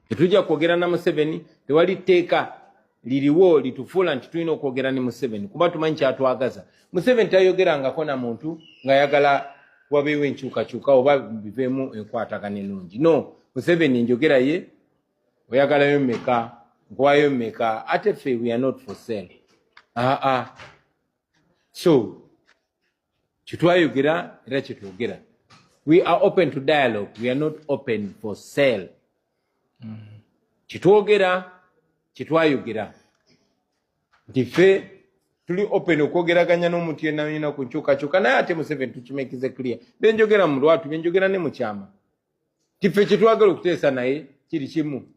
Tetujja kwogera na Museveni, tewali tteeka liriwo litufuula nti tulina okwogera ne Museveni kuba tumanyi kyatwagaza. Museveni tayogerangako na muntu ng'ayagala wabeewo enkyukakyuka oba biveemu enkwatagana ennungi. No, Museveni njogera ye oyagalayo mmeka, nkuwayo mmeka, ate ffe we are not for sale. So kitwayogera era kyetwogera. We are open to dialogue. We are not open for sale. Kitwogera kitwayogera nti ffe tuli open okwogeraganya n'omuntu yenna yenna ku nkyukakyuka naye ate Museveni tukimekize clear. Byenjogera mu lwatu byenjogera ne mu kyama. Ti ffe kyetwagala okuteesa naye kiri kimu.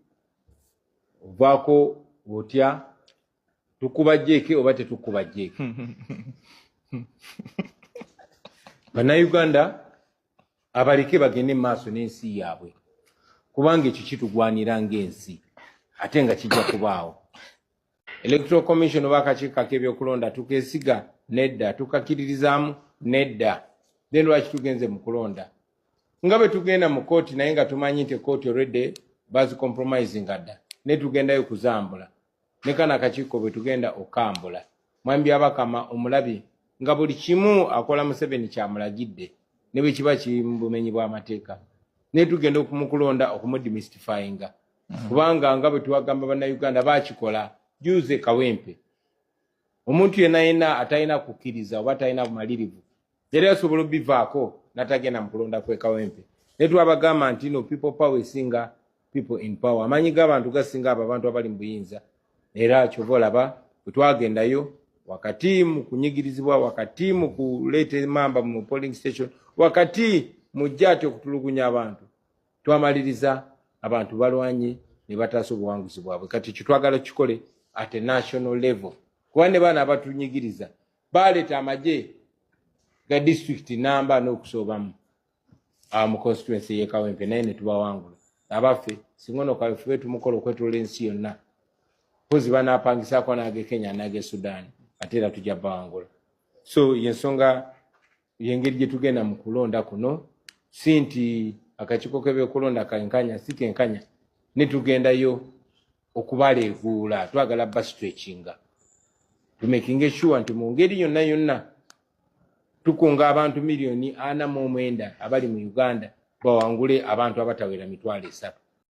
Ovaako otya tukuba jjeeke oba tetukuba jjeeke. Bannayuganda abaleke bagende maaso n'ensi yaabwe kubanga ekyo kitugwanira ng'ensi ate nga kijja kubaawo. Electoral Commission oba akakiiko k'ebyokulonda tukeesiga nedda, tukakiririzaamu nedda. Then lwaki tugenze mu kulonda? Nga bwe tugenda mu kooti naye nga tumanyi nti kooti already bazi compromising adda ne tugendayo kuzambula. Ne kana akakiiko bwe tugenda okambula. Mwami Byabakama omulabi nga buli kimu akola Museveni kyamulagidde ne bwe kiba kiri mu bumenyi bw'amateeka. Ne tugenda okumukulonda okumudemystifyinga. Kubanga nga bwe tuwagamba bannayuganda bakikola juze Kawempe. Omuntu yenna atalina kukkiriza oba talina bumalirivu era asobola obivaako n'atagenda mu kulonda kwe Kawempe. Ne twabagamba nti no people power esinga people in power. Amanyi g'abantu gasinga abo abantu abali mu buyinza. Era kyova olaba bwe twagendayo wakati mu kunyigirizibwa, wakati mu kuleeta emamba mu polling station, wakati mu jjati okutulugunya abantu, twamaliriza abantu balwanye ne bataasa obuwanguzi bwabwe. Kati kitwagala kikole at a national level. Kuba ne baana abatunyigiriza baleeta amagye ga district namba n'okusoobamu mu constituency y'e Kawempe naye ne tubawangula. Abaffe singono kafe tumukola okwetola ensi yonna. Pozi banaapangisaako n'age Kenya n'age Sudan ate era tujja bawangula. So yensonga yengeri gye tugenda mu kulonda kuno si nti akakiiko k'ebyokulonda kenkanya si kenkanya ne tugendayo okubaleeguula twagala bastretchinga tumekinge sure nti mu ngeri yonna yonna tukunga abantu miliyoni 49 abali mu Uganda bawangule abantu abatawera 3,000.